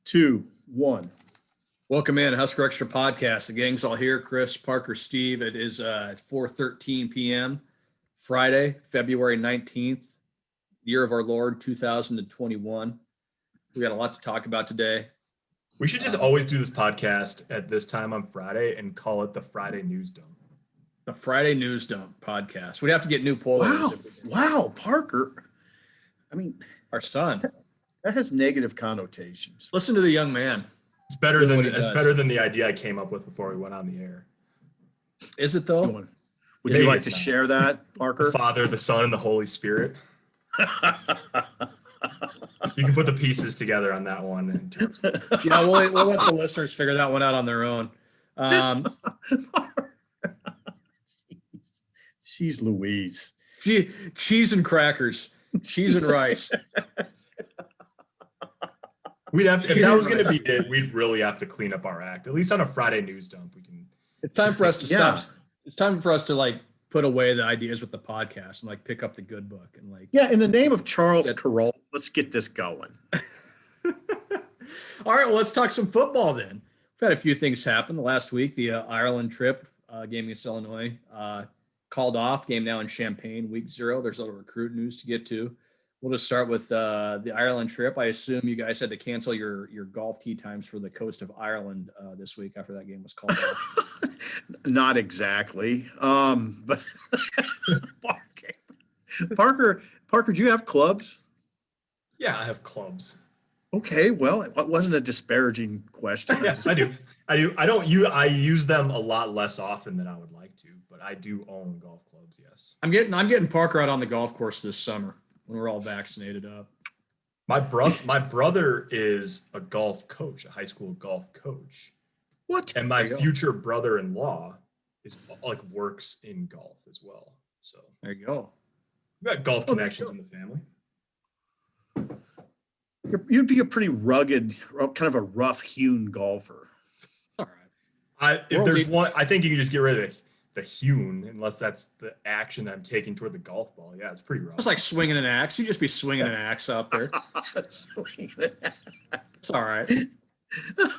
2, 1. Welcome in, Husker Extra Podcast. The gang's all here. Chris, Parker, Steve. It is 4:13 p.m. Friday, February 19th, year of our Lord, 2021. We got a lot to talk about today. We should just always do this podcast at this time on Friday and call it the Friday News Dump. The Friday News Dump podcast. We'd have to get new polos. Wow, Parker. I mean, our son. That has negative connotations. Listen to the young man. It's better than the idea I came up with before we went on the air. Is it though? Would you like to share that, Parker? The Father, the Son, and the Holy Spirit. You can put the pieces together on that one. In terms of- Yeah, we'll let the listeners figure that one out on their own. She's Louise. Cheese and crackers. Cheese and rice. We'd have to, if that was going to be it, we'd really have to clean up our act. At least on a Friday news dump, we can. It's time for us to stop. It's time for us to put away the ideas with the podcast and pick up the good book and in the name of Charles Carroll, let's get this going. All right, well, let's talk some football then. We've had a few things happen the last week. The Ireland trip, game against Illinois, called off. Game now in Champaign, week 0. There's a little recruit news to get to. We'll just start with the Ireland trip. I assume you guys had to cancel your golf tee times for the coast of Ireland this week after that game was called off. Not exactly. But Parker, do you have clubs? Yeah, I have clubs. Okay, well, it wasn't a disparaging question. Yeah, I do. I use them a lot less often than I would like to, but I do own golf clubs. Yes. I'm getting Parker out on the golf course this summer when we're all vaccinated up. My brother is a golf coach, a high school golf coach. What? And my future brother-in-law is works in golf as well. So there you go. We've got golf connections in the family. You'd be a pretty rugged, kind of a rough-hewn golfer. All right. I think you can just get rid of the hewn, unless that's the action that I'm taking toward the golf ball. Yeah, it's pretty rough. It's like swinging an axe. You just be swinging an axe out there. It's all right.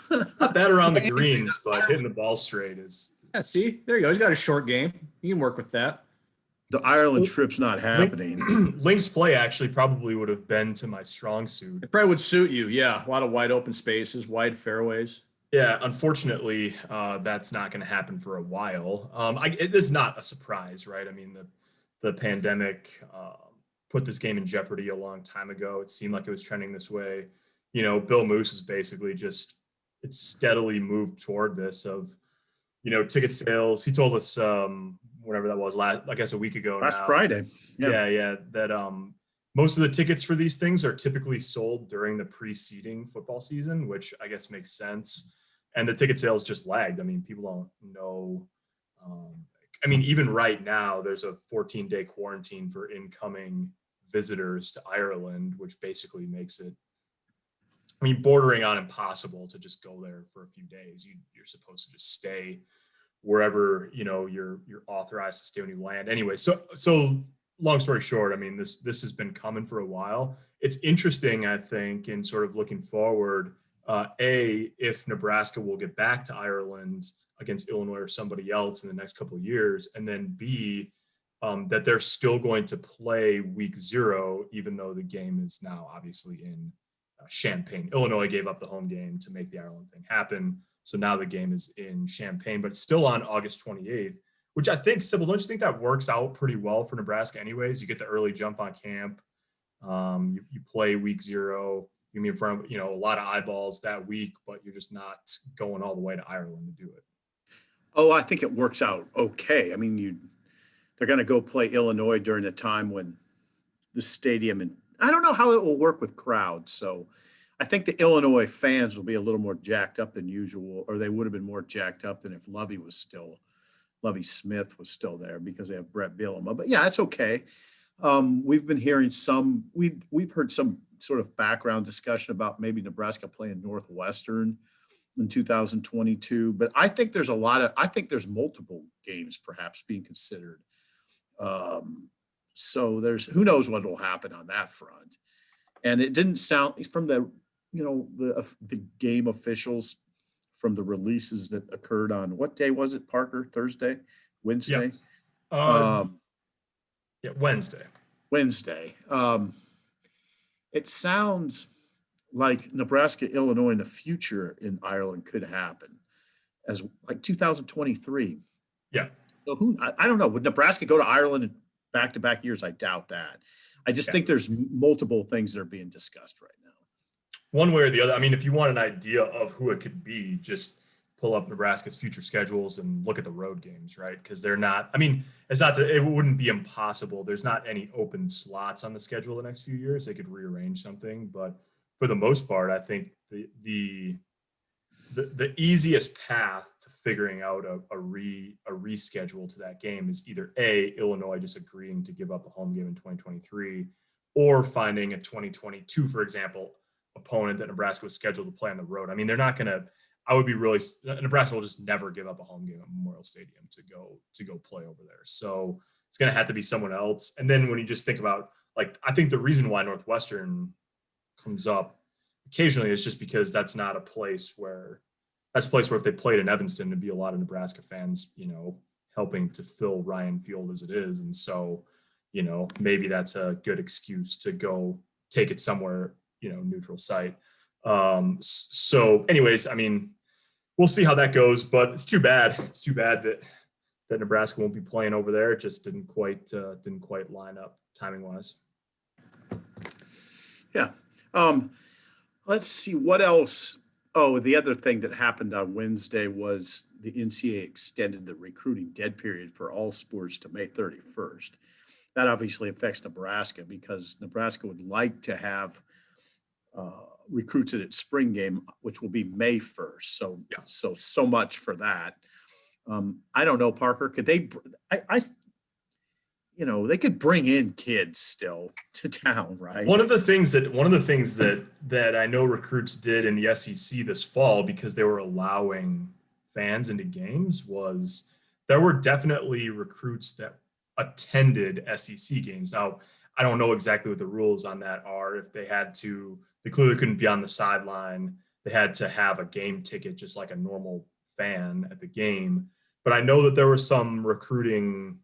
Not bad around the greens, but hitting the ball straight is. Yeah, see? There you go. He's got a short game. You can work with that. The Ireland trip's not happening. Links play actually probably would have been to my strong suit. It probably would suit you. Yeah, a lot of wide open spaces, wide fairways. Yeah, unfortunately, that's not going to happen for a while. It is not a surprise, right? I mean, the pandemic put this game in jeopardy a long time ago. It seemed like it was trending this way. You know, Bill Moose is basically it's steadily moved toward this of, ticket sales. He told us whatever that was a week ago. Last Friday. Yeah. That most of the tickets for these things are typically sold during the preceding football season, which I guess makes sense. And the ticket sales just lagged. I mean, people don't know. Even right now, there's a 14-day quarantine for incoming visitors to Ireland, which basically makes it, bordering on impossible to just go there for a few days. You're supposed to just stay wherever, you're authorized to stay when you land. Anyway, so long story short, this has been coming for a while. It's interesting, I think, in sort of looking forward, if Nebraska will get back to Ireland against Illinois or somebody else in the next couple of years, and then B, that they're still going to play week 0, even though the game is now obviously in Champaign. Illinois gave up the home game to make the Ireland thing happen. So now the game is in Champaign, but it's still on August 28th, which I think, Sybil, don't you think that works out pretty well for Nebraska anyways? You get the early jump on camp. You play week 0. You mean in front of, a lot of eyeballs that week, but you're just not going all the way to Ireland to do it. Oh, I think it works out okay. They're going to go play Illinois during the time when the stadium, and I don't know how it will work with crowds. So I think the Illinois fans will be a little more jacked up than usual, or they would have been more jacked up than if Lovie Smith was still there, because they have Brett Bielema. But yeah, it's okay. We've been hearing we've heard some sort of background discussion about maybe Nebraska playing Northwestern in 2022, but I think there's multiple games perhaps being considered. So who knows what will happen on that front. And it didn't sound from the the game officials from the releases that occurred on what day was it, Parker? Thursday, Wednesday? Wednesday. Wednesday. It sounds like Nebraska, Illinois in the future in Ireland could happen as like 2023. Yeah. So I don't know. Would Nebraska go to Ireland in back-to-back years? I doubt that. I just think there's multiple things that are being discussed right now. One way or the other. I mean, if you want an idea of who it could be, just pull up Nebraska's future schedules and look at the road games, right? Because they're not, I mean, it wouldn't be impossible. There's not any open slots on the schedule the next few years. They could rearrange something, but for the most part, I think the easiest path to figuring out a reschedule to that game is either Illinois just agreeing to give up a home game in 2023, or finding a 2022, for example, opponent that Nebraska was scheduled to play on the road. I mean, they're not going to. Nebraska will just never give up a home game at Memorial Stadium to go play over there. So it's going to have to be someone else. And then when you just think about, like, I think the reason why Northwestern comes up occasionally is just because that's a place where if they played in Evanston, there'd be a lot of Nebraska fans, helping to fill Ryan Field as it is. And so, maybe that's a good excuse to go take it somewhere, neutral site. So anyways, I mean, we'll see how that goes, but it's too bad. It's too bad that Nebraska won't be playing over there. It just didn't quite line up timing wise. Yeah. Let's see what else. Oh, the other thing that happened on Wednesday was the NCAA extended the recruiting dead period for all sports to May 31st. That obviously affects Nebraska because Nebraska would like to have recruits at its spring game, which will be May 1st. So much for that. I don't know, Parker, could they, they could bring in kids still to town, right? One of the things that I know recruits did in the SEC this fall, because they were allowing fans into games, was there were definitely recruits that attended SEC games. Now, I don't know exactly what the rules on that are. If they clearly couldn't be on the sideline. They had to have a game ticket, just like a normal fan at the game. But I know that there were some recruiting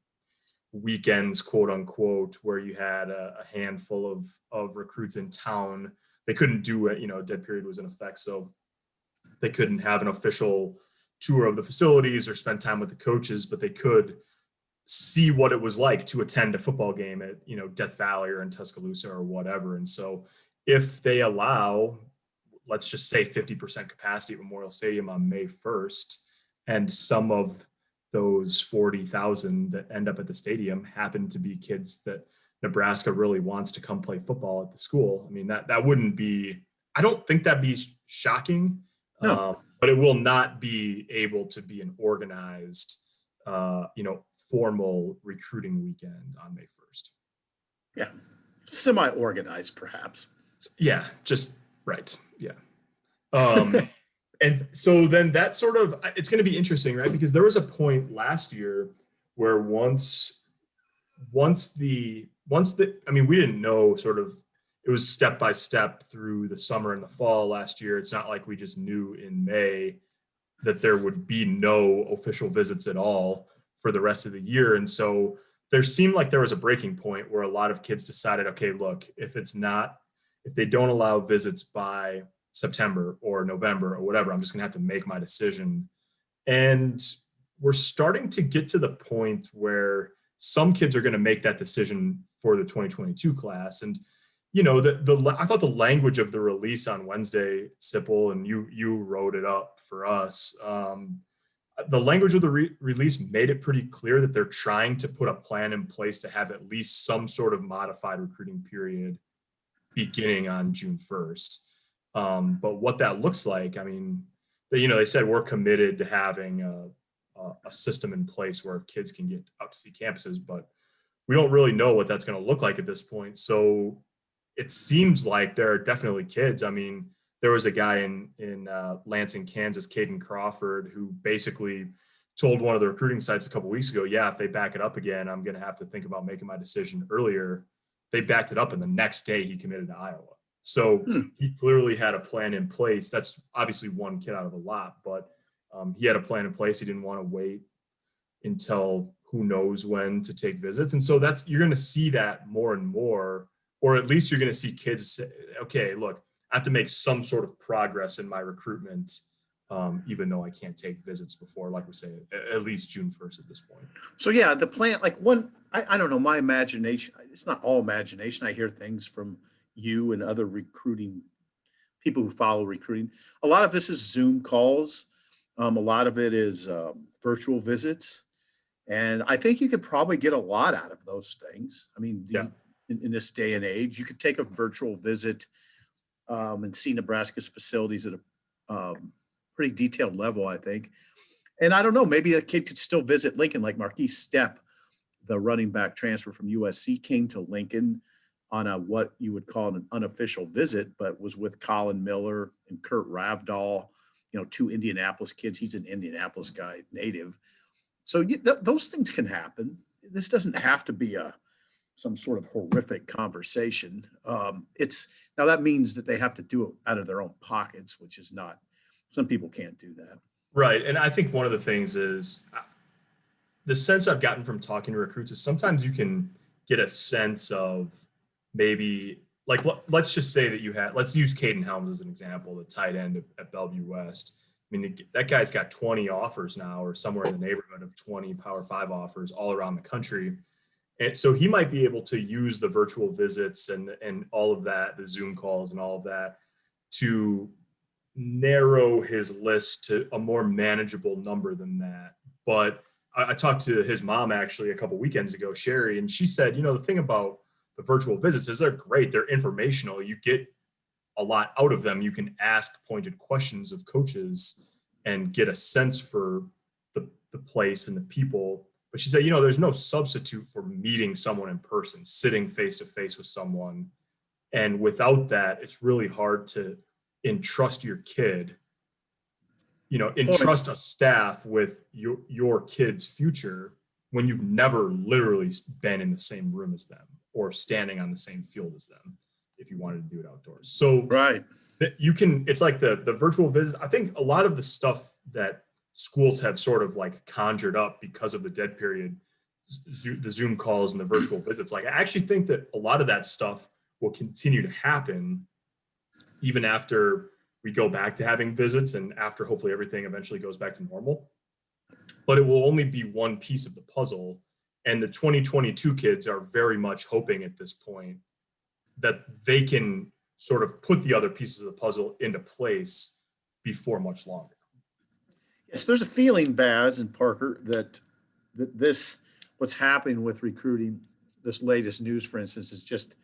weekends, quote unquote, where you had a handful of recruits in town. They couldn't do it, dead period was in effect. So they couldn't have an official tour of the facilities or spend time with the coaches, but they could see what it was like to attend a football game at, Death Valley or in Tuscaloosa or whatever. And so if they allow, let's just say 50% capacity at Memorial Stadium on May 1st, and some of those 40,000 that end up at the stadium happen to be kids that Nebraska really wants to come play football at the school. I mean, that wouldn't be, I don't think that'd be shocking, no. But it will not be able to be an organized, formal recruiting weekend on May 1st. Yeah. Semi-organized, perhaps. Yeah, just right. Yeah. And so then that sort of, it's going to be interesting, right? Because there was a point last year where once we didn't know sort of, it was step by step through the summer and the fall last year. It's not like we just knew in May that there would be no official visits at all for the rest of the year. And so there seemed like there was a breaking point where a lot of kids decided, okay, look, if they don't allow visits by September or November or whatever, I'm just going to have to make my decision. And we're starting to get to the point where some kids are going to make that decision for the 2022 class. And, I thought the language of the release on Wednesday, Sipple, and you wrote it up for us. The language of the release made it pretty clear that they're trying to put a plan in place to have at least some sort of modified recruiting period beginning on June 1st. But what that looks like, I mean, they said we're committed to having a system in place where kids can get out to see campuses, but we don't really know what that's going to look like at this point. So it seems like there are definitely kids. I mean, there was a guy in Lansing, Kansas, Caden Crawford, who basically told one of the recruiting sites a couple of weeks ago, yeah, if they back it up again, I'm going to have to think about making my decision earlier. They backed it up, and the next day he committed to Iowa. So he clearly had a plan in place. That's obviously one kid out of a lot, but he had a plan in place. He didn't want to wait until who knows when to take visits. And so you're going to see that more and more, or at least you're going to see kids say, okay, look, I have to make some sort of progress in my recruitment, even though I can't take visits before, like we say, at least June 1st at this point. So yeah, the plan, like I don't know, my imagination, it's not all imagination. I hear things from you and other recruiting people who follow recruiting. A lot of this is Zoom calls. A lot of it is virtual visits. And I think you could probably get a lot out of those things. I mean, in this day and age, you could take a virtual visit and see Nebraska's facilities at a pretty detailed level, I think. And I don't know, maybe a kid could still visit Lincoln, like Marquise Stepp, the running back transfer from USC, came to Lincoln on a what you would call an unofficial visit, but was with Colin Miller and Kurt Ravdahl, two Indianapolis kids. He's an Indianapolis guy, native. So those things can happen. This doesn't have to be some sort of horrific conversation. Now that means that they have to do it out of their own pockets, which is not, some people can't do that. Right. And I think one of the things is the sense I've gotten from talking to recruits is sometimes you can get a sense of maybe, like, let's just say that let's use Caden Helms as an example, the tight end at Bellevue West. I mean, that guy's got 20 offers now, or somewhere in the neighborhood of 20 Power 5 offers all around the country. And so he might be able to use the virtual visits and all of that, the Zoom calls and all of that, to narrow his list to a more manageable number than that. But I talked to his mom actually a couple weekends ago, Sherry, and she said, the thing about the virtual visits is they're great. They're informational. You get a lot out of them. You can ask pointed questions of coaches and get a sense for the place and the people. But she said, there's no substitute for meeting someone in person, sitting face to face with someone. And without that, it's really hard to entrust your kid, entrust a staff with your kid's future when you've never literally been in the same room as them or standing on the same field as them, if you wanted to do it outdoors. So right, it's like the virtual visits. I think a lot of the stuff that schools have sort of like conjured up because of the dead period, the Zoom calls and the virtual visits, like I actually think that a lot of that stuff will continue to happen even after we go back to having visits and after hopefully everything eventually goes back to normal. But it will only be one piece of the puzzle. And the 2022 kids are very much hoping at this point that they can sort of put the other pieces of the puzzle into place before much longer. Yes, there's a feeling, Baz and Parker, that this, what's happening with recruiting, this latest news, for instance, is just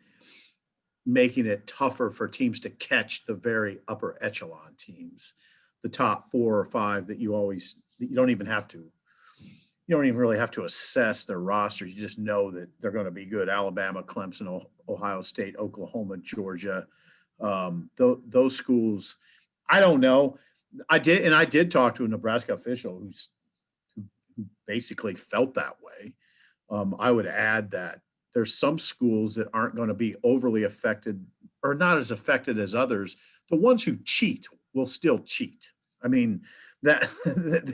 making it tougher for teams to catch the very upper echelon teams, the top 4 or 5 that you don't even really have to assess their rosters. You just know that they're going to be good. Alabama, Clemson, Ohio State, Oklahoma, Georgia, those schools. I don't know. I did talk to a Nebraska official who basically felt that way. I would add that there's some schools that aren't going to be overly affected or not as affected as others. The ones who cheat will still cheat. I mean, that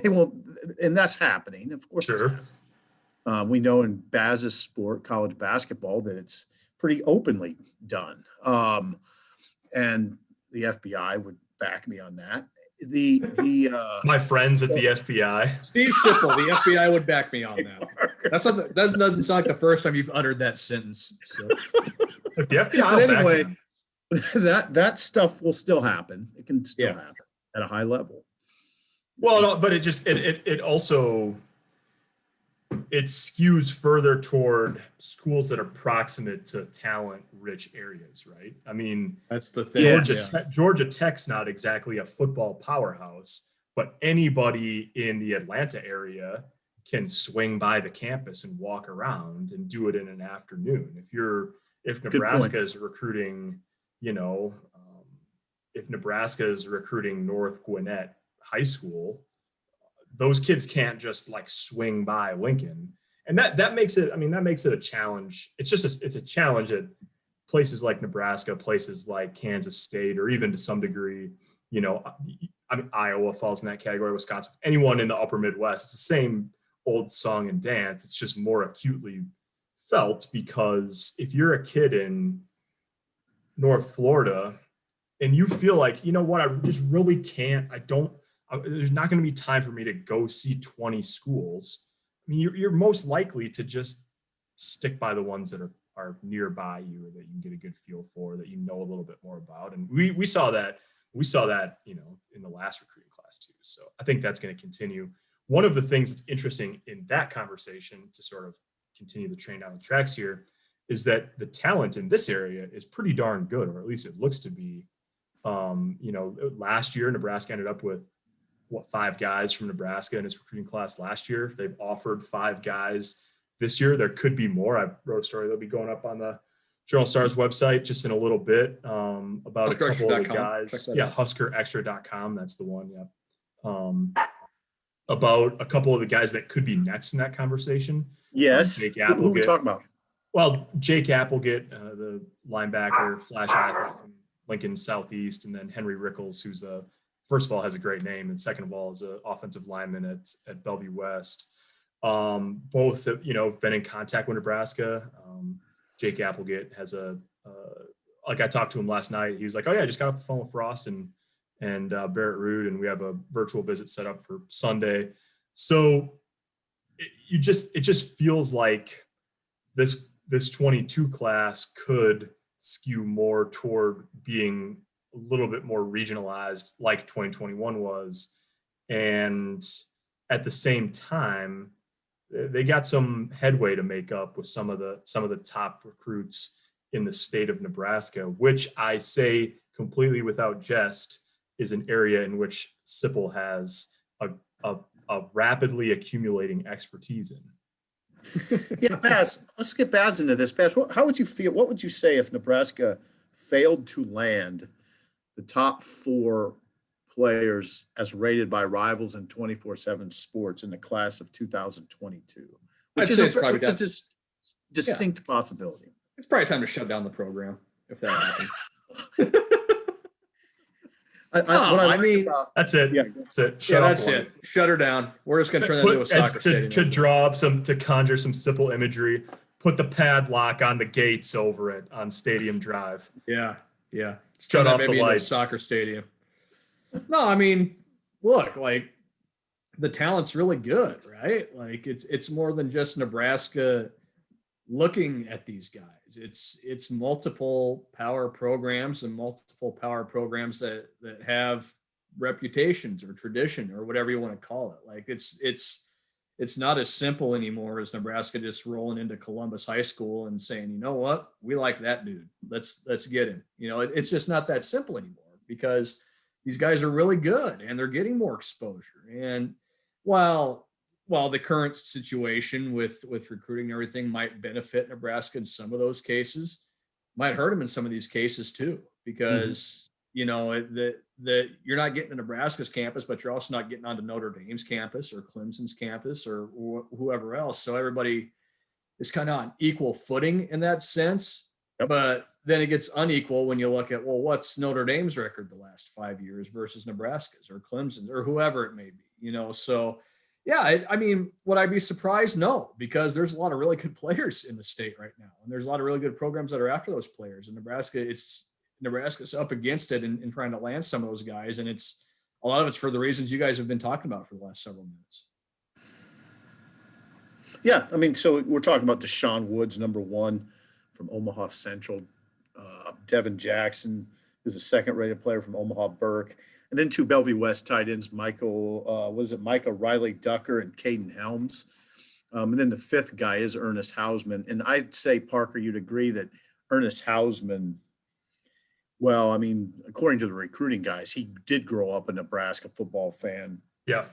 they won't, and that's happening. Of course, sure. We know in Baz's sport, college basketball, that it's pretty openly done. And the FBI would back me on that. My friends at the FBI. Steve Sipple, the FBI would back me on that. That doesn't sound like the first time you've uttered that sentence. So. The FBI. But anyway, that stuff will still happen. It can still happen at a high level. Well, but it also skews further toward schools that are proximate to talent-rich areas, right? I mean, that's the thing. Georgia Tech's not exactly a football powerhouse, but anybody in the Atlanta area can swing by the campus and walk around and do it in an afternoon. If Nebraska is recruiting, if Nebraska is recruiting North Gwinnett High School, those kids can't just like swing by Lincoln. And that makes it a challenge. It's a challenge that places like Nebraska, places like Kansas State, or even to some degree, I mean, Iowa falls in that category, Wisconsin, anyone in the upper Midwest, it's the same old song and dance. It's just more acutely felt, because if you're a kid in North Florida and you feel like, you know what, I just really can't, there's not going to be time for me to go see 20 schools. I mean, you're most likely to just stick by the ones that are nearby you, or that you can get a good feel for, that you know a little bit more about. And we saw that, in the last recruiting class too. So I think that's going to continue. One of the things that's interesting in that conversation, to sort of continue the train down the tracks here, is that the talent in this area is pretty darn good, or at least it looks to be. Last year, Nebraska ended up with 5 guys from Nebraska in its recruiting class last year. They've offered 5 guys this year. There could be more. I wrote a story that'll be going up on the Journal Star's website just in a little bit, about a couple of the guys. Yeah, HuskerExtra.com. That's the one. Yeah. About a couple of the guys that could be next in that conversation. Yes. Jake Who are we talking about? Well, Jake Applegate, the linebacker / athlete from Lincoln Southeast, and then Henry Rickles, who's first of all has a great name, and second of all is an offensive lineman at Bellevue West. Both have been in contact with Nebraska. Jake Applegate has like I talked to him last night. He was like, "Oh yeah, I just got off the phone with Frost and Barrett Ruud, and we have a virtual visit set up for Sunday." So it just feels like this 22 class could skew more toward being a little bit more regionalized, like 2021 was, and at the same time, they got some headway to make up with some of the top recruits in the state of Nebraska, which I say completely without jest is an area in which Sipple has a rapidly accumulating expertise in. Yeah, Baz, let's get Baz into this. Baz, how would you feel? What would you say if Nebraska failed to land the top 4 players as rated by Rivals and 24/7 Sports in the class of 2022? Which is probably a distinct possibility. It's probably time to shut down the program if that happens. That's it. Yeah, that's it. Shut her down. We're just going to turn that into a soccer stadium. To conjure some Sipple imagery, put the padlock on the gates over it on Stadium Drive. Yeah. Shut off the lights. Soccer stadium. No, I mean, look, like the talent's really good, right? Like it's more than just Nebraska looking at these guys. It's multiple power programs and multiple power programs that have reputations or tradition or whatever you want to call it. Like it's not as simple anymore as Nebraska just rolling into Columbus High School and saying, you know what, we like that dude. Let's get him. It's just not that simple anymore, because these guys are really good and they're getting more exposure. And while the current situation with recruiting and everything might benefit Nebraska in some of those cases, might hurt them in some of these cases too, because that you're not getting to Nebraska's campus, but you're also not getting onto Notre Dame's campus or Clemson's campus or whoever else. So everybody is kind of on equal footing in that sense. Yep. But then it gets unequal when you look at, well, what's Notre Dame's record the last 5 years versus Nebraska's or Clemson's or whoever it may be, So, yeah, I mean, would I be surprised? No, because there's a lot of really good players in the state right now. And there's a lot of really good programs that are after those players. And Nebraska's up against it in trying to land some of those guys. And a lot of it's for the reasons you guys have been talking about for the last several minutes. Yeah, I mean, so we're talking about Deshaun Woods, number 1 from Omaha Central. Devin Jackson is a second-rated player from Omaha Burke. And then 2 Bellevue West tight ends, Micah Riley Ducker and Caden Helms. And then the 5th guy is Ernest Hausman. And I'd say, Parker, you'd agree that Ernest Hausman, well, I mean, according to the recruiting guys, he did grow up a Nebraska football fan. Yeah.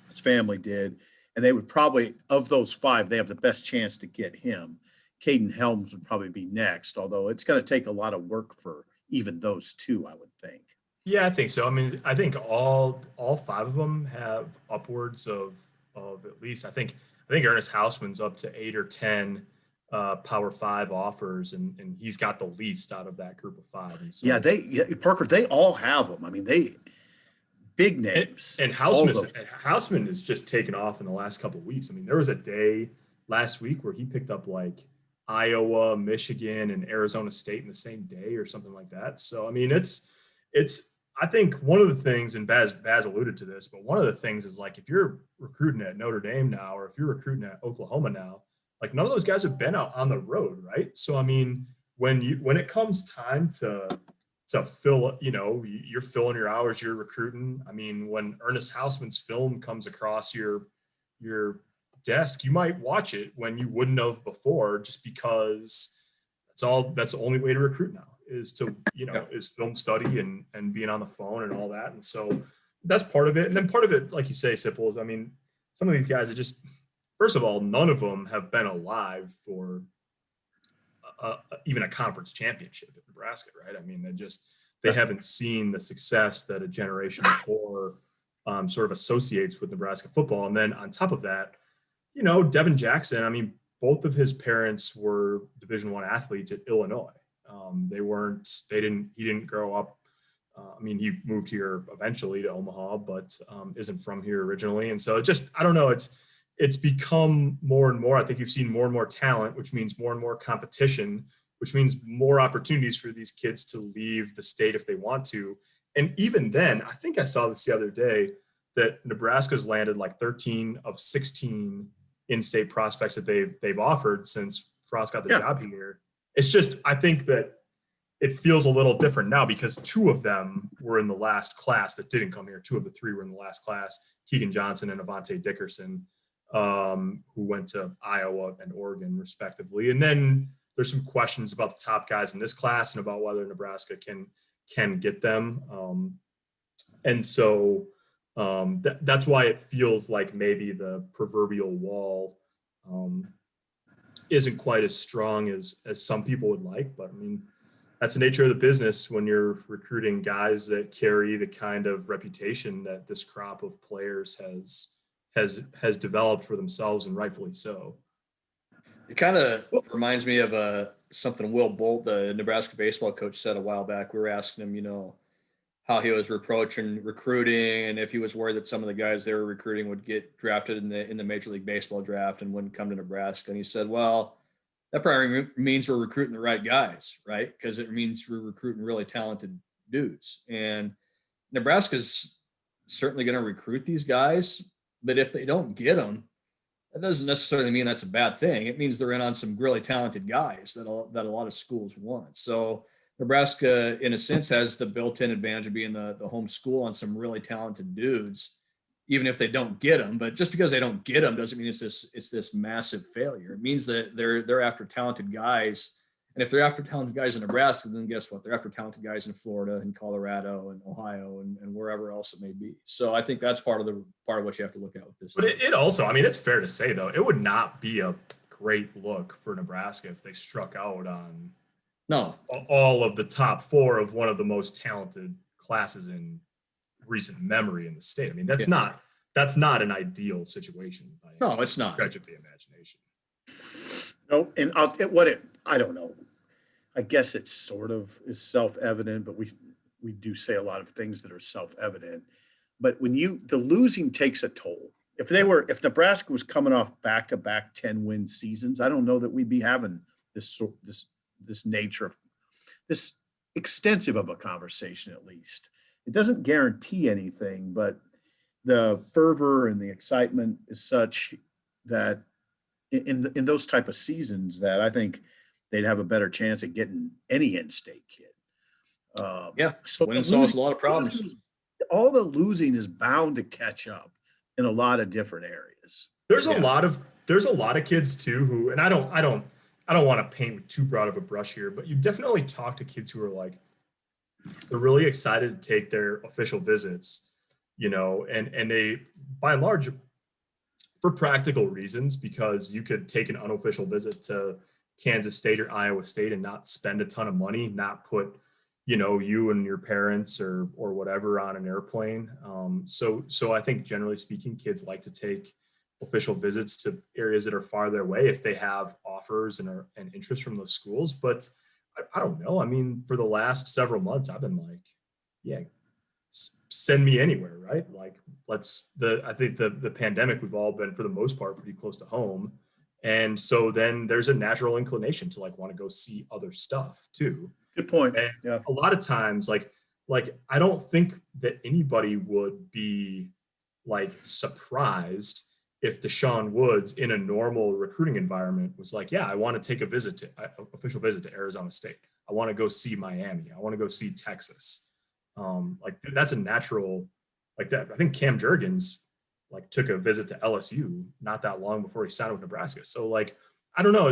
His family did. And they would probably, of those 5, they have the best chance to get him. Caden Helms would probably be next, although it's going to take a lot of work for even those 2, I would think. Yeah, I think so. I mean, I think all 5 of them have upwards of at least, I think Ernest Hausman's up to 8 or 10 Power 5 offers, and he's got the least out of that group of 5. And so, Parker, they all have them. I mean, they big names. And Houseman is just taken off in the last couple of weeks. I mean, there was a day last week where he picked up like Iowa, Michigan, and Arizona State in the same day or something like that. So, I mean, it's I think one of the things, and Baz alluded to this, but one of the things is like if you're recruiting at Notre Dame now, or if you're recruiting at Oklahoma now, like none of those guys have been out on the road, right? So I mean, when it comes time to fill, you're filling your hours, you're recruiting. I mean, when Ernest Houseman's film comes across your desk, you might watch it when you wouldn't have before, just because that's the only way to recruit now is to, is film study and being on the phone and all that. And so that's part of it. And then part of it, like you say, Sipple, is, I mean, some of these guys are just, first of all, none of them have been alive for even a conference championship at Nebraska, right? I mean, they haven't seen the success that a generation before sort of associates with Nebraska football. And then on top of that, Devin Jackson, I mean, both of his parents were Division I athletes at Illinois. He didn't grow up. I mean, he moved here eventually to Omaha, but isn't from here originally. And so I don't know. It's become more and more. I think you've seen more and more talent, which means more and more competition, which means more opportunities for these kids to leave the state if they want to. And even then, I think I saw this the other day that Nebraska's landed like 13 of 16 in-state prospects that they've offered since Frost got the job here. It's just, I think that it feels a little different now because 2 of them were in the last class that didn't come here. 2 of the 3 were in the last class, Keegan Johnson and Avante Dickerson, who went to Iowa and Oregon respectively. And then there's some questions about the top guys in this class and about whether Nebraska can get them. And so that's why it feels like maybe the proverbial wall isn't quite as strong as some people would like. But I mean, that's the nature of the business when you're recruiting guys that carry the kind of reputation that this crop of players has developed for themselves, and rightfully so. It kind of reminds me of something Will Bolt, the Nebraska baseball coach, said a while back. We were asking him, how he was approaching recruiting and if he was worried that some of the guys they were recruiting would get drafted in the Major League Baseball draft and wouldn't come to Nebraska. And he said, well, that probably means we're recruiting the right guys, right? Because it means we're recruiting really talented dudes. And Nebraska's certainly going to recruit these guys, but if they don't get them, that doesn't necessarily mean that's a bad thing. It means they're in on some really talented guys that a lot of schools want. So Nebraska, in a sense, has the built-in advantage of being the home school on some really talented dudes, even if they don't get them. But just because they don't get them doesn't mean it's this massive failure. It means that they're after talented guys. And if they're after talented guys in Nebraska, then guess what? They're after talented guys in Florida and Colorado and Ohio and wherever else it may be. So I think that's part of what you have to look at with this. But it also, I mean, it's fair to say, though, it would not be a great look for Nebraska if they struck out on all of the top 4 of one of the most talented classes in recent memory in the state. I mean, that's not an ideal situation. No, it's not. Stretch of the imagination. No, and I don't know. I guess it sort of is self-evident, but we do say a lot of things that are self-evident. But when the losing takes a toll. If Nebraska was coming off back-to-back 10-win seasons, I don't know that we'd be having this nature of this extensive of a conversation. At least it doesn't guarantee anything, but the fervor and the excitement is such that in those type of seasons that I think they'd have a better chance at getting any in-state kid. So winning solves a lot of problems. All the losing is bound to catch up in a lot of different areas. There's a lot of kids too who, and I don't want to paint with too broad of a brush here, but you definitely talk to kids who are like, they're really excited to take their official visits, and they, by and large, for practical reasons, because you could take an unofficial visit to Kansas State or Iowa State and not spend a ton of money, not put, you and your parents or whatever on an airplane. So I think generally speaking, kids like to take official visits to areas that are farther away if they have offers and interest from those schools. But I don't know. I mean, for the last several months, I've been like, yeah, send me anywhere, right? Like, I think the pandemic, we've all been, for the most part, pretty close to home. And so then there's a natural inclination to like want to go see other stuff too. Good point. And Yeah. a lot of times, like I don't think that anybody would be like surprised if Deshaun Woods in a normal recruiting environment was like, yeah, I want to take official visit to Arizona State. I want to go see Miami. I want to go see Texas. Like that's a natural, like that. I think Cam Jurgens like took a visit to LSU not that long before he signed with Nebraska. So like, I don't know.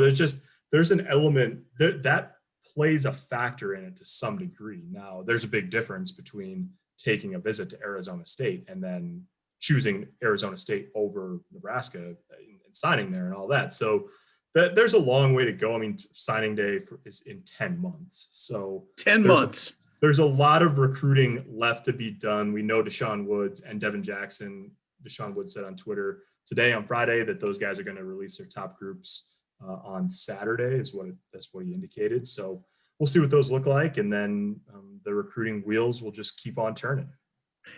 There's an element that plays a factor in it to some degree. Now there's a big difference between taking a visit to Arizona State and then choosing Arizona State over Nebraska and signing there and all that. So there's a long way to go. I mean, signing day is in 10 months. So 10 months. There's a lot of recruiting left to be done. We know Deshaun Woods and Devin Jackson. Deshaun Woods said on Twitter today, on Friday, that those guys are going to release their top groups on Saturday that's what he indicated. So we'll see what those look like. And then the recruiting wheels will just keep on turning.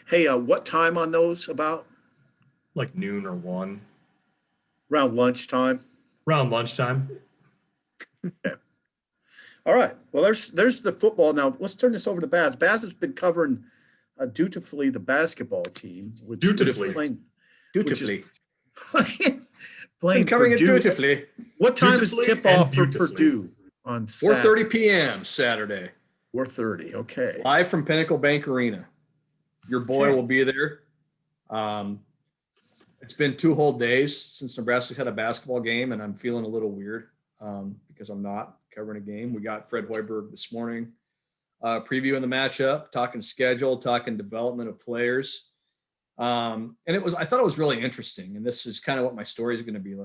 Hey, what time on those about? Like noon or 1. Around lunchtime. Around lunchtime. Okay. All right. Well, there's the football. Now let's turn this over to Baz. Baz has been covering dutifully the basketball team. Dutifully. Playing covering Purdue. it dutifully. What time is Dutifully tip off and for beautifully. Purdue on 4:30 p.m. Saturday. 4:30. Okay. Live from Pinnacle Bank Arena. Your boy Okay. will be there. It's been 2 whole days since Nebraska's had a basketball game, and I'm feeling a little weird because I'm not covering a game. We got Fred Hoiberg this morning previewing the matchup, talking schedule, talking development of players. And I thought it was really interesting. And this is kind of what my story is going to be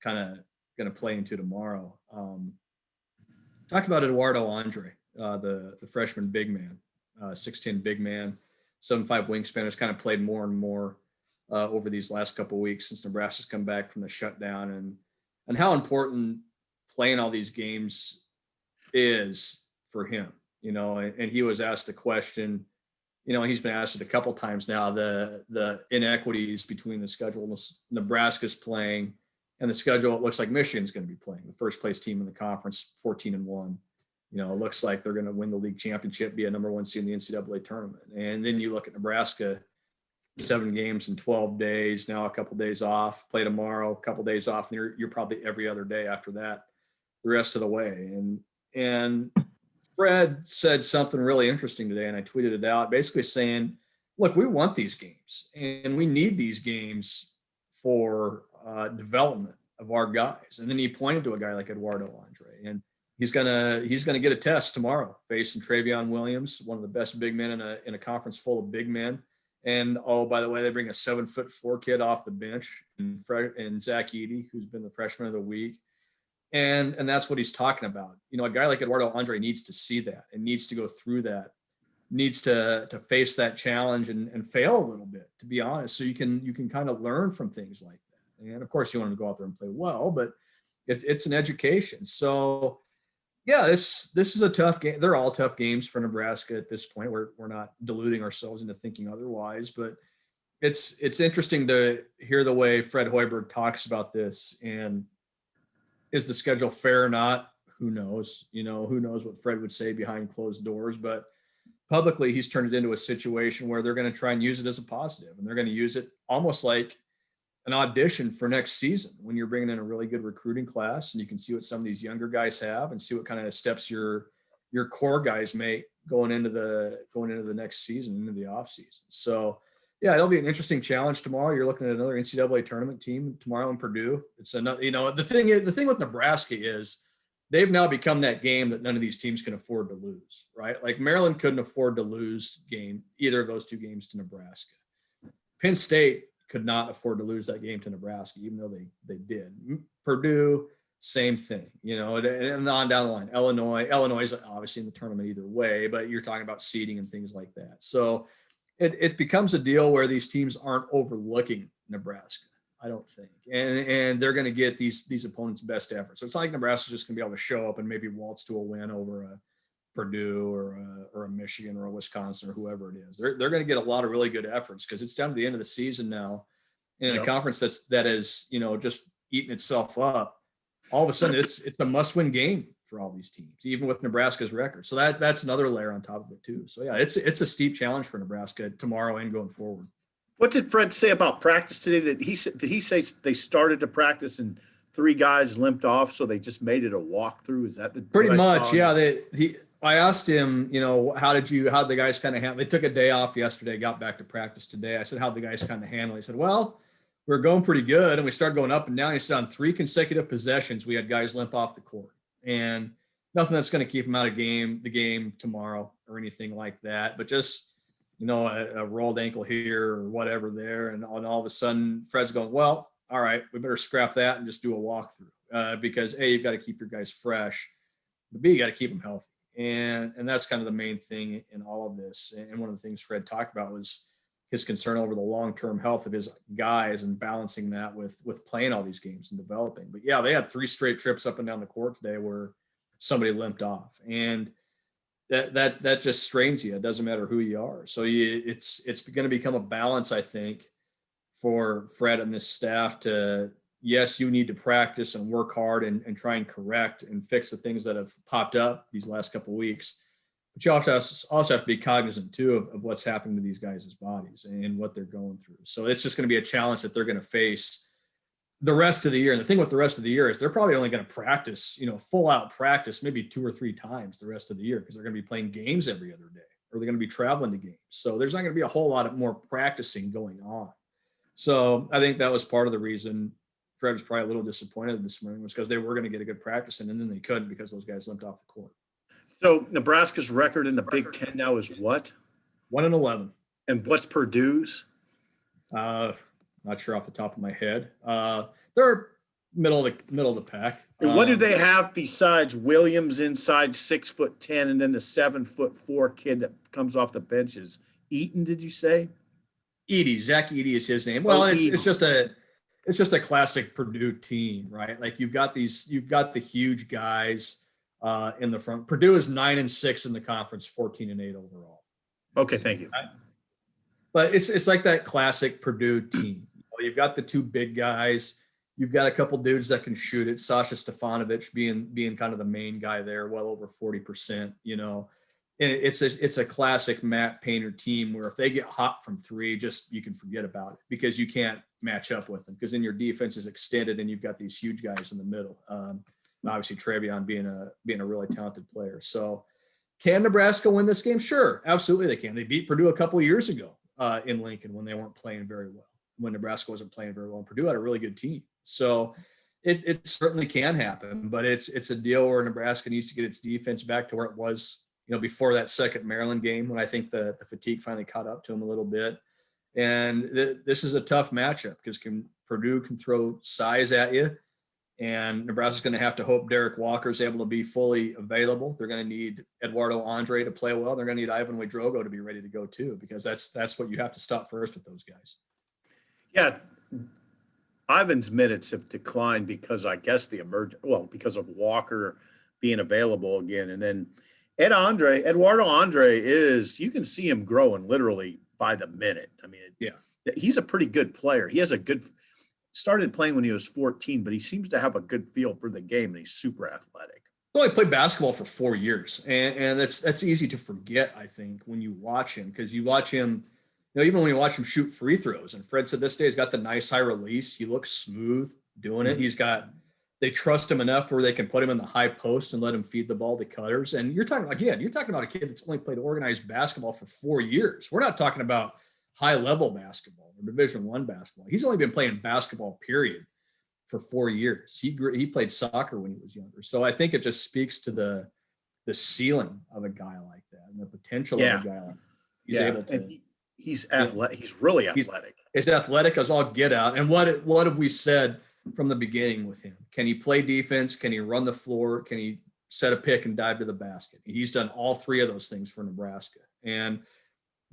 kind of going to play into tomorrow. Talk about Eduardo Andre, the freshman big man, 6'10" big man, 7'5" wingspan, has kind of played more and more over these last couple of weeks since Nebraska's come back from the shutdown, and how important playing all these games is for him, and he was asked the question, he's been asked it a couple times now, the inequities between the schedule Nebraska's playing and the schedule it looks like Michigan's going to be playing, the first place team in the conference, 14-1. It looks like they're going to win the league championship, be a number 1 seed in the NCAA tournament. And then you look at Nebraska, 7 games in 12 days, now a couple days off, play tomorrow, a couple days off, and you're probably every other day after that the rest of the way. And Fred said something really interesting today, and I tweeted it out, basically saying, look, we want these games, and we need these games for development of our guys. And then he pointed to a guy like Eduardo Andre, and he's gonna get a test tomorrow facing Travion Williams, one of the best big men in a conference full of big men. And by the way, they bring a 7'4" kid off the bench, and Zach Edey, who's been the freshman of the week. And that's what he's talking about. A guy like Eduardo Andre needs to see that and needs to go through that, needs to face that challenge and fail a little bit, to be honest. So you can kind of learn from things like that. And of course you want him to go out there and play well, but it's an education. So yeah, this is a tough game. They're all tough games for Nebraska at this point. We're not deluding ourselves into thinking otherwise, but it's interesting to hear the way Fred Hoiberg talks about this. And is the schedule fair or not? Who knows? Who knows what Fred would say behind closed doors, but publicly he's turned it into a situation where they're going to try and use it as a positive, and they're going to use it almost like an audition for next season when you're bringing in a really good recruiting class, and you can see what some of these younger guys have and see what kind of steps your core guys make going into the next season, into the off season. So yeah, it'll be an interesting challenge tomorrow. You're looking at another NCAA tournament team tomorrow in Purdue. It's another, the thing with Nebraska is they've now become that game that none of these teams can afford to lose, right? Like Maryland couldn't afford to lose either of those 2 games to Nebraska. Penn State could not afford to lose that game to Nebraska, even though they did. Purdue, same thing, and on down the line. Illinois is obviously in the tournament either way, but you're talking about seeding and things like that. So it becomes a deal where these teams aren't overlooking Nebraska. I don't think. And they're going to get these opponents' best effort. So it's not like Nebraska's just going to be able to show up and maybe waltz to a win over a Purdue or a Michigan or a Wisconsin or whoever it is. They're going to get a lot of really good efforts because it's down to the end of the season now. In a conference that is, just eating itself up, all of a sudden it's a must-win game for all these teams, even with Nebraska's record. So that's another layer on top of it too. So yeah, it's a steep challenge for Nebraska tomorrow and going forward. What did Fred say about practice today? Did he say they started to practice and 3 guys limped off, so they just made it a walkthrough? Is that pretty much? Yeah. I asked him, how'd the guys kind of handle? They took a day off yesterday, got back to practice today. I said, how'd the guys kind of handle? He said, well, we're going pretty good, and we started going up and down. He said on 3 consecutive possessions, we had guys limp off the court, and nothing that's going to keep them out of the game tomorrow or anything like that. But just a rolled ankle here or whatever there, and all of a sudden, Fred's going, well, all right, we better scrap that and just do a walkthrough because A, you've got to keep your guys fresh, but B, you got to keep them healthy, and that's kind of the main thing in all of this. And one of the things Fred talked about was his concern over the long-term health of his guys and balancing that with playing all these games and developing. But yeah, they had 3 straight trips up and down the court today where somebody limped off, and that just strains you. It doesn't matter who you are. So it's going to become a balance, I think, for Fred and this staff to, yes, you need to practice and work hard and try and correct and fix the things that have popped up these last couple of weeks. But you also have to be cognizant, too, of what's happening to these guys' bodies and what they're going through. So it's just going to be a challenge that they're going to face the rest of the year. And the thing with the rest of the year is they're probably only going to practice, full out practice, maybe 2 or 3 times the rest of the year because they're going to be playing games every other day or they're going to be traveling to games. So there's not going to be a whole lot of more practicing going on. So I think that was part of the reason Fred was probably a little disappointed this morning was because they were going to get a good practice and then they couldn't because those guys limped off the court. So Nebraska's record in the Big Ten now is what? 1-11. And what's Purdue's? Not sure off the top of my head. They're middle of the pack. And what do they have besides Williams inside 6'10" and then the 7'4" kid that comes off the bench is Eaton? Did you say? Zach Edey is his name. Well, it's just a classic Purdue team, right? Like you've got the huge guys in the front. Purdue is 9-6 in the conference, 14-8 overall. Okay, thank you. But it's like that classic Purdue team. You've got the 2 big guys. You've got a couple dudes that can shoot it. Sasha Stefanovic being kind of the main guy there, well over 40%. And it's a classic Matt Painter team where if they get hot from 3, just you can forget about it because you can't match up with them because then your defense is extended and you've got these huge guys in the middle. And obviously Trevion being a really talented player. So can Nebraska win this game? Sure, absolutely they can. They beat Purdue a couple of years ago in Lincoln when they weren't playing very well. When Nebraska wasn't playing very well, and Purdue had a really good team. So it certainly can happen, but it's a deal where Nebraska needs to get its defense back to where it was, before that second Maryland game when I think the fatigue finally caught up to them a little bit. And this is a tough matchup because Purdue can throw size at you, and Nebraska's going to have to hope Derek Walker is able to be fully available. They're going to need Eduardo Andre to play well. They're going to need Ivan Wiedrogo to be ready to go too, because that's what you have to stop first with those guys. Yeah. Ivan's minutes have declined because I guess because of Walker being available again. And then Eduardo Andre you can see him growing literally by the minute. I mean, he's a pretty good player. He has started playing when he was 14, but he seems to have a good feel for the game and he's super athletic. Well, he played basketball for 4 years and that's easy to forget, I think, when you watch him, because you watch him, even when you watch him shoot free throws, and Fred said this day he's got the nice high release. He looks smooth doing it. They trust him enough where they can put him in the high post and let him feed the ball to cutters. And you're talking about a kid that's only played organized basketball for 4 years. We're not talking about high level basketball or Division I basketball. He's only been playing basketball period for 4 years. He played soccer when he was younger. So I think it just speaks to the ceiling of a guy like that and the potential of a guy like that. He's able to. He's athletic. He's really athletic. He's athletic as all get out. And what have we said from the beginning with him? Can he play defense? Can he run the floor? Can he set a pick and dive to the basket? He's done all 3 of those things for Nebraska. And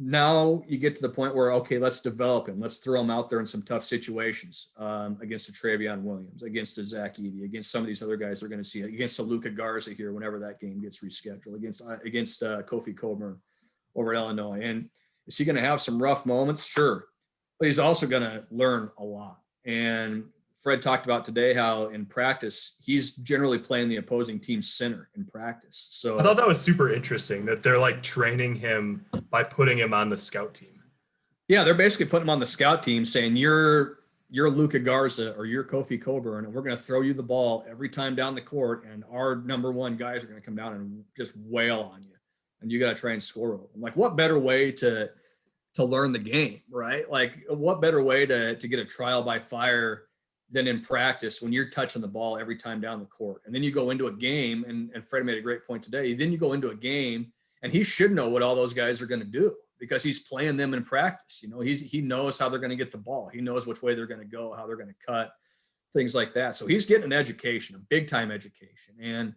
now you get to the point where, okay, let's develop him. Let's throw him out there in some tough situations against a Travion Williams, against a Zach Edey, against some of these other guys they're going to see, against a Luka Garza here whenever that game gets rescheduled, against Kofi Coburn over at Illinois. And is he going to have some rough moments? Sure. But he's also going to learn a lot. And Fred talked about today how in practice, he's generally playing the opposing team's center in practice. So I thought that was super interesting that they're like training him by putting him on the scout team. Yeah, they're basically putting him on the scout team saying, you're Luka Garza or you're Kofi Coburn, and we're going to throw you the ball every time down the court, and our number one guys are going to come down and just wail on you, and you got to try and score over them. Like, what better way to learn the game, right? Like, what better way to get a trial by fire than in practice when you're touching the ball every time down the court. And then you go into a game, and Fred made a great point today. Then you go into a game, and he should know what all those guys are going to do because he's playing them in practice. You know, he knows how they're going to get the ball. He knows which way they're going to go, how they're going to cut, things like that. So he's getting an education, a big time education. And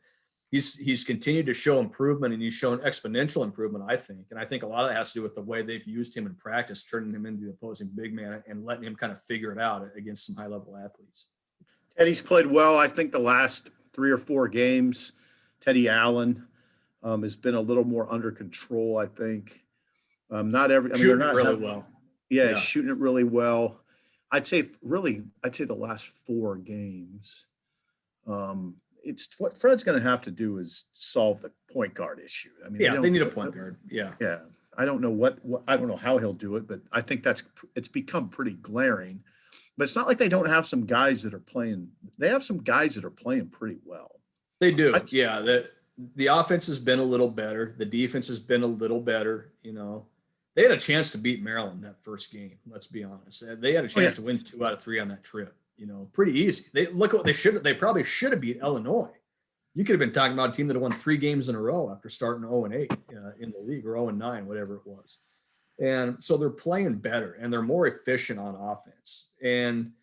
he's continued to show improvement, and he's shown exponential improvement, I think. And I think a lot of that has to do with the way they've used him in practice, turning him into the opposing big man and letting him kind of figure it out against some high-level athletes. Teddy's played well. I think the last 3 or 4 games, Teddy Allen has been a little more under control, I think. Not every – I mean, they're not really well. Yeah, he's shooting it really well. I'd say the last 4 games it's what Fred's going to have to do is solve the point guard issue. I mean, they need a point guard. Yeah. I don't know I don't know how he'll do it, but I think it's become pretty glaring. But it's not like they don't have some guys that are playing. They have some guys that are playing pretty well. They do. The offense has been a little better. The defense has been a little better. You know, they had a chance to beat Maryland that first game. Let's be honest. They had a chance to win 2 out of 3 on that trip. You know, pretty easy. Look what they probably should have beat Illinois. You could have been talking about a team that had won 3 games in a row after starting 0-8 in the league, or 0-9, whatever it was. And so they're playing better and they're more efficient on offense. And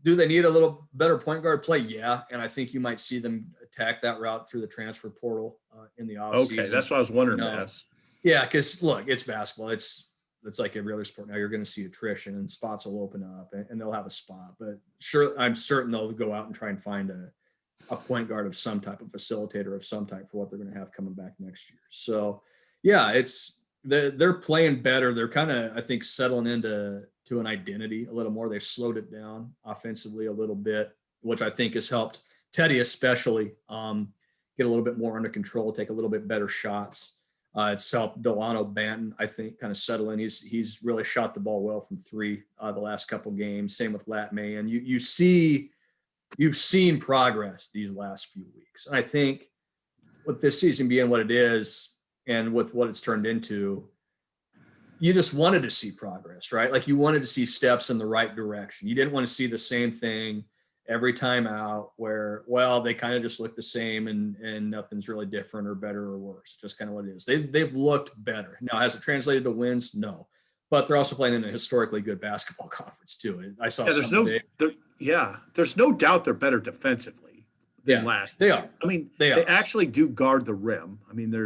do they need a little better point guard play? Yeah. And I think you might see them attack that route through the transfer portal in the offseason. Okay, that's what I was wondering. Yeah, because look, it's basketball. It's like every other sport now. You're going to see attrition and spots will open up and they'll have a spot. But sure, I'm certain they'll go out and try and find a point guard of some type, a facilitator of some type for what they're going to have coming back next year. So, yeah, they're playing better. They're kind of, I think, settling into an identity a little more. They've slowed it down offensively a little bit, which I think has helped Teddy especially get a little bit more under control, take a little bit better shots. It's helped Delano Banton, I think, kind of settle in. He's really shot the ball well from 3 the last couple games. Same with Lat Mayen. You've seen progress these last few weeks. And I think with this season being what it is and with what it's turned into, you just wanted to see progress, right? Like you wanted to see steps in the right direction. You didn't want to see the same thing every time out where, well, they kind of just look the same and nothing's really different or better or worse. Just kind of what it is. They've looked better. Now, has it translated to wins? No. But they're also playing in a historically good basketball conference too. I saw there's no doubt they're better defensively than last. They are. I mean, they actually do guard the rim. I mean, they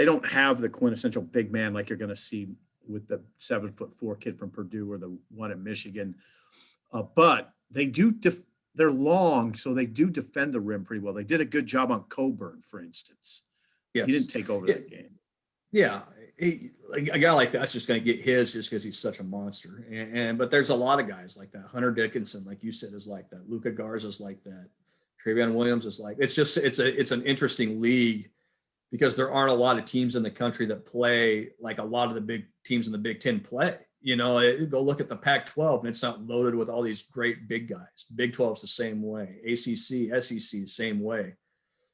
don't have the quintessential big man like you're going to see with the 7'4" kid from Purdue or the one at Michigan. But they do. They're long, so they do defend the rim pretty well. They did a good job on Coburn, for instance. Yes. He didn't take over that game. Yeah, a guy like that's just going to get his just because he's such a monster. But there's a lot of guys like that. Hunter Dickinson, like you said, is like that. Luka Garza is like that. Travion Williams is like. It's an interesting league because there aren't a lot of teams in the country that play like a lot of the big teams in the Big Ten play. You know, go look at the Pac-12 and it's not loaded with all these great big guys. Big 12's the same way. ACC, SEC, same way.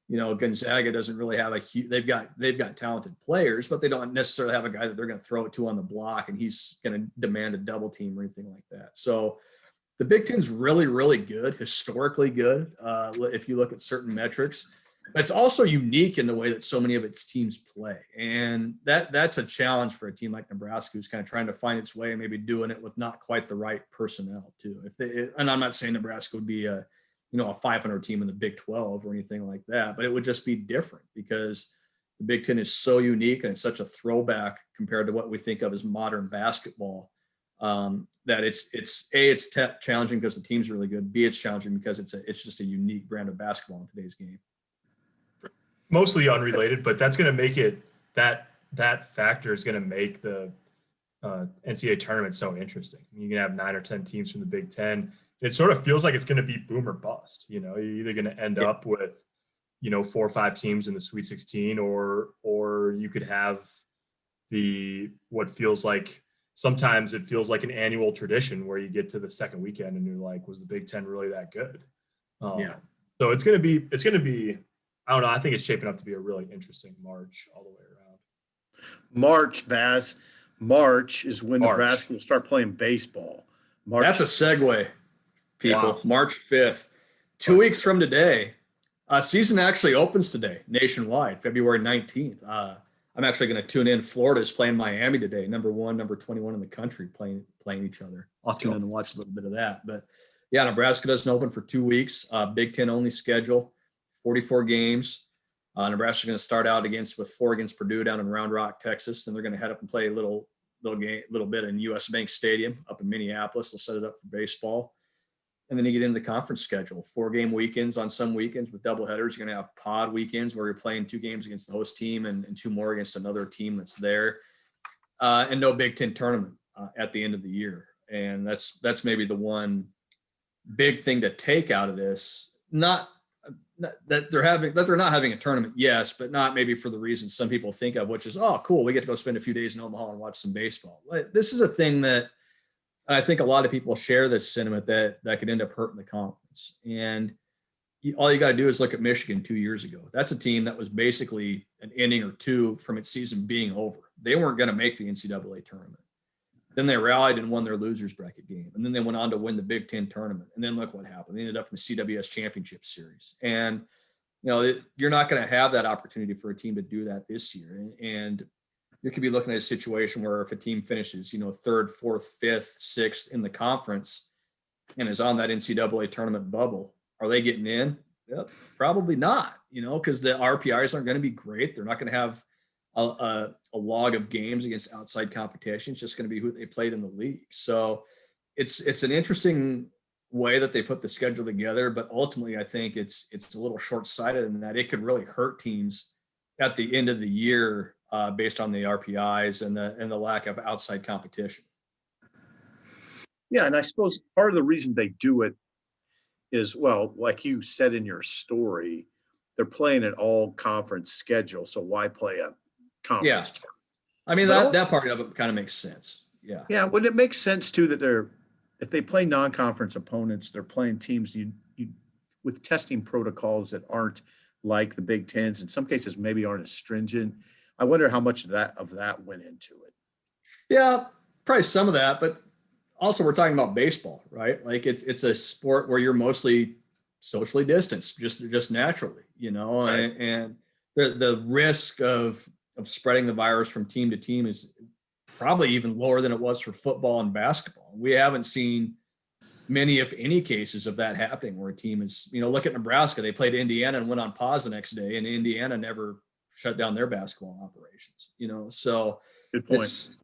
You know, Gonzaga doesn't really have they've got talented players, but they don't necessarily have a guy that they're going to throw it to on the block and he's going to demand a double team or anything like that. So the Big Ten's really, really good, historically good. If you look at certain metrics, but it's also unique in the way that so many of its teams play. And that's a challenge for a team like Nebraska, who's kind of trying to find its way and maybe doing it with not quite the right personnel too. And I'm not saying Nebraska would be a 500 team in the Big 12 or anything like that, but it would just be different because the Big Ten is so unique and it's such a throwback compared to what we think of as modern basketball, that it's challenging because the team's really good. B, it's challenging because it's just a unique brand of basketball in today's game. Mostly unrelated, but that's going to make it that factor is going to make the NCAA tournament so interesting. You can have 9 or 10 teams from the Big Ten. It sort of feels like it's going to be boom or bust. You're either going to end up with 4 or 5 teams in the Sweet 16, or you could have what feels like sometimes it feels like an annual tradition where you get to the second weekend and you're like, was the Big Ten really that good? So it's going to be, I don't know. I think it's shaping up to be a really interesting March all the way around. March, Baz. March is when Nebraska will start playing baseball. March. That's a segue, people. Wow. March 5th, 2 weeks from today. Season actually opens today nationwide, February 19th. I'm actually going to tune in. Florida is playing Miami today, number 1, number 21 in the country, playing each other. I'll tune in and watch a little bit of that. But yeah, Nebraska doesn't open for 2 weeks. Big Ten only schedule, 44 games. Nebraska's going to start out with 4 against Purdue down in Round Rock, Texas. Then they're going to head up and play a little bit in US Bank Stadium up in Minneapolis. They'll set it up for baseball. And then you get into the conference schedule, 4-game weekends on some weekends with doubleheaders. You're going to have pod weekends where you're playing 2 games against the host team and 2 more against another team that's there. And no Big Ten tournament at the end of the year. And that's maybe the one big thing to take out of this. Not that they're not having a tournament, yes, but not maybe for the reasons some people think of, which is, oh, cool, we get to go spend a few days in Omaha and watch some baseball. This is a thing that I think a lot of people share this sentiment that could end up hurting the conference. And all you got to do is look at Michigan 2 years ago. That's a team that was basically an inning or 2 from its season being over. They weren't going to make the NCAA tournament. Then they rallied and won their losers bracket game. And then they went on to win the Big Ten tournament. And then look what happened. They ended up in the CWS championship series. And, you're not going to have that opportunity for a team to do that this year. And you could be looking at a situation where if a team finishes, 3rd, 4th, 5th, 6th in the conference and is on that NCAA tournament bubble, are they getting in? Yep, probably not, because the RPIs aren't going to be great. They're not going to have a log of games against outside competition. It's just going to be who they played in the league. So it's an interesting way that they put the schedule together, but ultimately I think it's a little short-sighted in that it could really hurt teams at the end of the year based on the RPIs and the lack of outside competition. Yeah, and I suppose part of the reason they do it is, well, like you said in your story, they're playing an all-conference schedule, so why play a conference tournament? I mean, that part of it kind of makes sense. Yeah. Yeah, would it make sense too that if they play non-conference opponents, they're playing teams you with testing protocols that aren't like the Big Tens, in some cases maybe aren't as stringent. I wonder how much of that went into it. Yeah, probably some of that, but also we're talking about baseball, right? Like it's a sport where you're mostly socially distanced, just naturally, right. And the risk of spreading the virus from team to team is probably even lower than it was for football and basketball. We haven't seen many, if any, cases of that happening where a team is, look at Nebraska. They played Indiana and went on pause the next day, and Indiana never shut down their basketball operations, so good point. It's,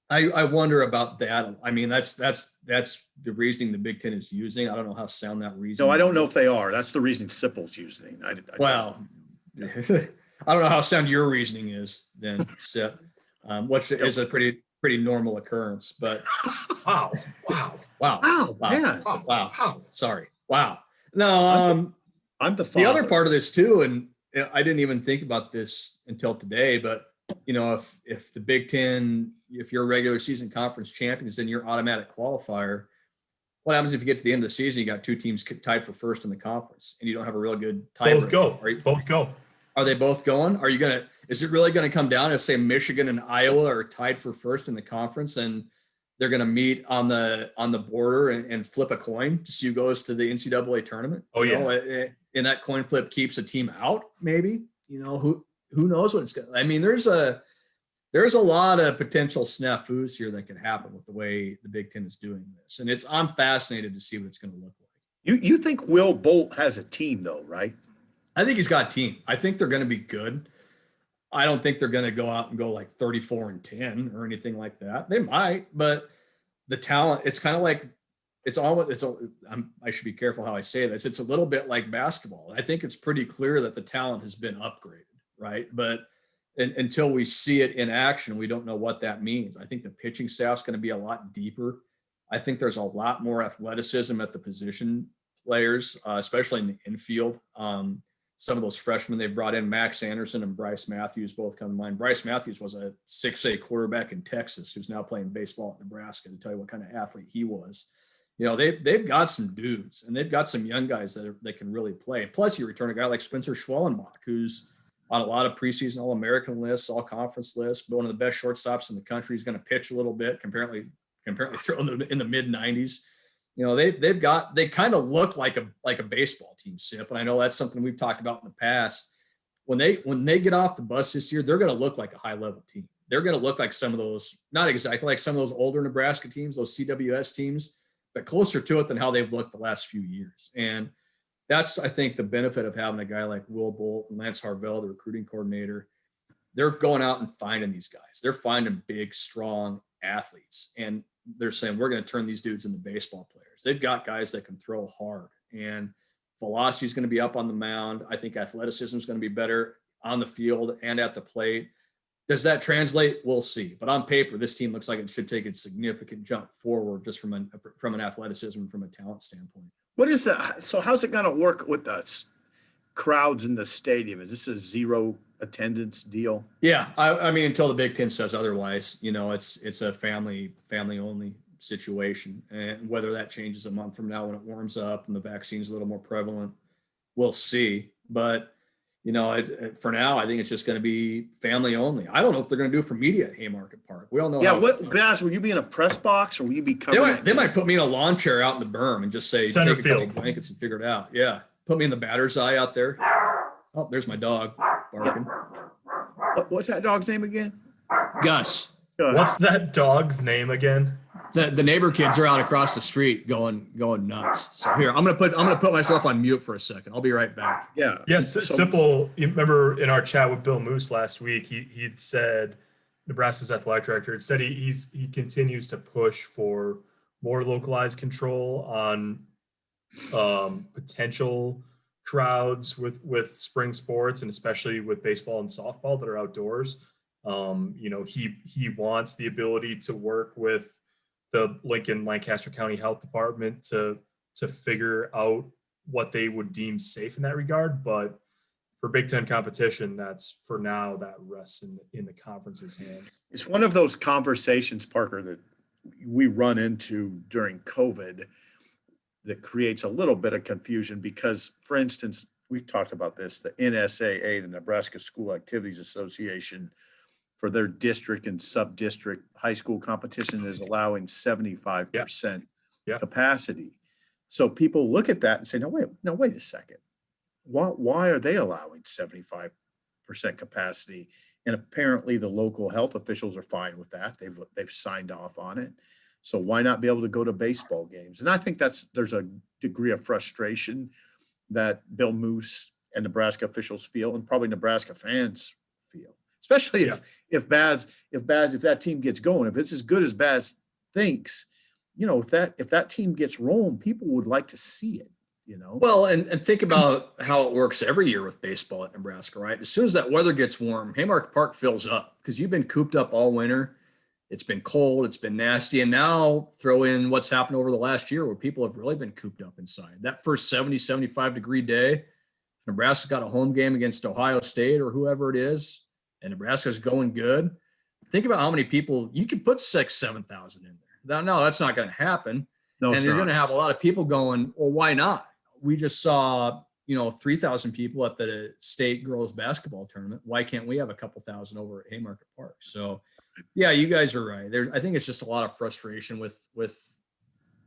I wonder about that. I mean, that's the reasoning the Big Ten is using. I don't know how sound that reasoning. No, I don't know if they are. That's the reasoning Sipple's using. I don't know how sound your reasoning is then, Sip, which is a pretty normal occurrence, but Wow. Sorry. Wow. No, I'm the other part of this too, and I didn't even think about this until today, but if the Big Ten, if you're a regular season conference champions, then you're automatic qualifier. What happens if you get to the end of the season, you got 2 teams tied for first in the conference and you don't have a real good tie? Both go. Are they both going? Is it really going to come down to, say, Michigan and Iowa are tied for first in the conference and they're going to meet on the border and flip a coin to see who goes to the NCAA tournament? Oh, yeah. And that coin flip keeps a team out, maybe, who knows what it's going to, I mean, there's a lot of potential snafus here that could happen with the way the Big Ten is doing this. And I'm fascinated to see what it's going to look like. You think Will Bolt has a team though, right? I think he's got a team. I think they're going to be good. I don't think they're going to go out and go like 34-10 or anything like that. They might, but the talent, it's kind of like, I should be careful how I say this. It's a little bit like basketball. I think it's pretty clear that the talent has been upgraded, right? But until we see it in action, we don't know what that means. I think the pitching staff's going to be a lot deeper. I think there's a lot more athleticism at the position players, especially in the infield. Some of those freshmen they've brought in, Max Anderson and Bryce Matthews, both come to mind. Bryce Matthews was a 6A quarterback in Texas who's now playing baseball at Nebraska, to tell you what kind of athlete he was. They've got some dudes, and they've got some young guys that can really play. Plus, you return a guy like Spencer Schwellenbach, who's on a lot of preseason All-American lists, all-conference lists, but one of the best shortstops in the country. He's going to pitch a little bit, comparatively throw in the mid-90s. They kind of look like a baseball team, Sip, and I know that's something we've talked about in the past. When they get off the bus this year, they're going to look like a high-level team. They're going to look like some of those, not exactly like some of those older Nebraska teams, those CWS teams, but closer to it than how they've looked the last few years. And that's, I think, the benefit of having a guy like Will Bolt and Lance Harvell, the recruiting coordinator. They're going out and finding these guys. They're finding big, strong athletes. And they're saying, we're going to turn these dudes into baseball players. They've got guys that can throw hard, and velocity is going to be up on the mound. I think athleticism is going to be better on the field and at the plate. Does that translate? We'll see. But on paper, this team looks like it should take a significant jump forward just from an athleticism, from a talent standpoint. What is that? So how's it going to work with the crowds in the stadium? Is this a zero attendance deal? Yeah. I mean, until the Big Ten says otherwise, it's a family only situation. And whether that changes a month from now when it warms up and the vaccine's a little more prevalent, we'll see. But for now, I think it's just going to be family only. I don't know what they're going to do for media at Haymarket Park. We all know. Yeah. Baz, will you be in a press box, or will you be covering? They might put me in a lawn chair out in the berm and just say, center take a couple field blankets and figure it out. Yeah. Put me in the batter's eye out there. Oh, there's my dog barking. What's that dog's name again? Gus. What's that dog's name again? The neighbor kids are out across the street going nuts. So here, I'm gonna put myself on mute for a second. I'll be right back. Yeah. Yes, simple. You remember in our chat with Bill Moose last week, he'd said, Nebraska's athletic director had said he continues to push for more localized control on potential crowds with spring sports, and especially with baseball and softball that are outdoors. He wants the ability to work with the Lincoln Lancaster County Health Department to figure out what they would deem safe in that regard. But for Big Ten competition, that's for now, that rests in the conference's hands. It's one of those conversations, Parker, that we run into during COVID that creates a little bit of confusion because, for instance, we've talked about this, the NSAA, the Nebraska School Activities Association, for their district and sub-district high school competition is allowing 75% capacity. So people look at that and say, no, wait a second. Why are they allowing 75% capacity? And apparently the local health officials are fine with that. They've signed off on it. So why not be able to go to baseball games? And I think there's a degree of frustration that Bill Moose and Nebraska officials feel, and probably Nebraska fans feel. Especially if that team gets going, if it's as good as Baz thinks, if that team gets rolling, people would like to see it, Well, and think about how it works every year with baseball at Nebraska, right? As soon as that weather gets warm, Haymarket Park fills up because you've been cooped up all winter. It's been cold, it's been nasty, and now throw in what's happened over the last year where people have really been cooped up inside. That first 70, 75 degree day, Nebraska got a home game against Ohio State or whoever it is, and Nebraska's going good. Think about how many people you could put 6,000, 7,000 in there. No, that's not going to happen. No, and you're going to have a lot of people going, well, why not? We just saw, 3,000 people at the state girls basketball tournament. Why can't we have a couple thousand over at Haymarket Park? So, yeah, you guys are right. I think it's just a lot of frustration with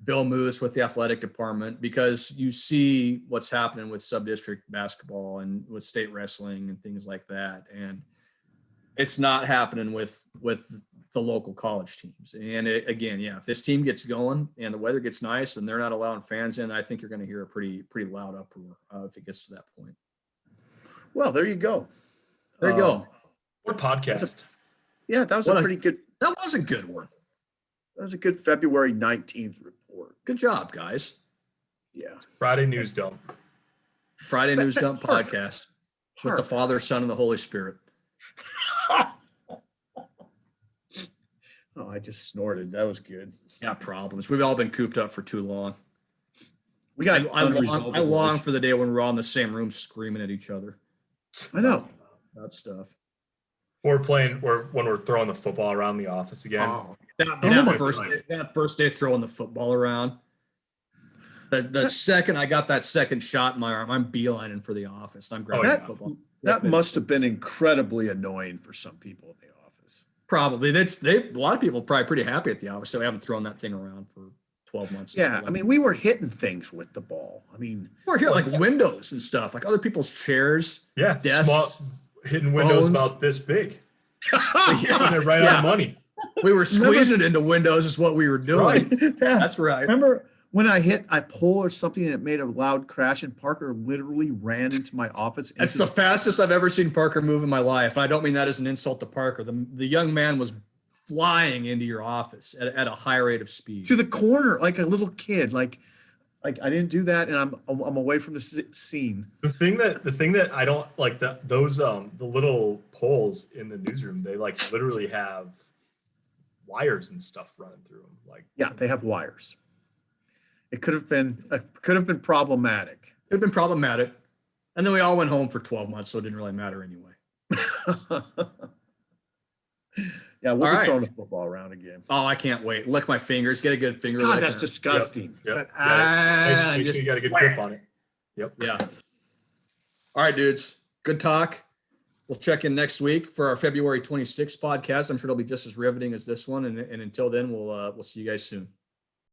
Bill Moose, with the athletic department, because you see what's happening with sub-district basketball and with state wrestling and things like that. And it's not happening with the local college teams. And if this team gets going and the weather gets nice and they're not allowing fans in, I think you're going to hear a pretty loud uproar if it gets to that point. Well, there you go. There you go. What podcast? Yeah, that was What a a- pretty good. That was a good one. That was a good February 19th report. Good job, guys. Yeah. Friday News Dump. Friday News Dump Hark. podcast with the Father, Son, and the Holy Spirit. Oh, I just snorted. That was good. Yeah, problems. We've all been cooped up for too long. We got. I unresolved long issues. for the day when we're all in the same room screaming at each other. I know. That stuff. Or when we're throwing the football around the office again. Oh, my that first day throwing the football around. The second I got that second shot in my arm, I'm beelining for the office. I'm grabbing yeah. the football. That must have been incredibly annoying for some people in the office. Probably. A lot of people are probably pretty happy at the office. So we haven't thrown that thing around for 12 months. Yeah, I mean, we were hitting things with the ball. I mean, we're here like windows and stuff, like other people's chairs. Yeah, desks, small hidden windows phones. about this big. Yeah. Putting it right Yeah. on money. We were squeezing it into windows is what we were doing. Right. yeah. That's right. Remember when I hit a pole or something and it made a loud crash and Parker literally ran into my office? That's the fastest I've ever seen Parker move in my life. And I don't mean that as an insult to Parker. The young man was flying into your office at a high rate of speed. to the corner like a little kid. Like I didn't do that, and I'm away from the scene. The thing that I don't like the little poles in the newsroom, they like literally have wires and stuff running through them. Like, Yeah, they have wires. It could have been problematic. It had been problematic. And then we all went home for 12 months, so it didn't really matter anyway. Yeah, we'll All be right. throwing the football around again. Oh, I can't wait. Lick my fingers. Get a good finger. God, lick that's there. disgusting. Yep. But, Make sure you got a good grip on it. Yep. Yeah. All right, dudes. Good talk. We'll check in next week for our February 26th podcast. I'm sure it'll be just as riveting as this one. And until then, we'll see you guys soon.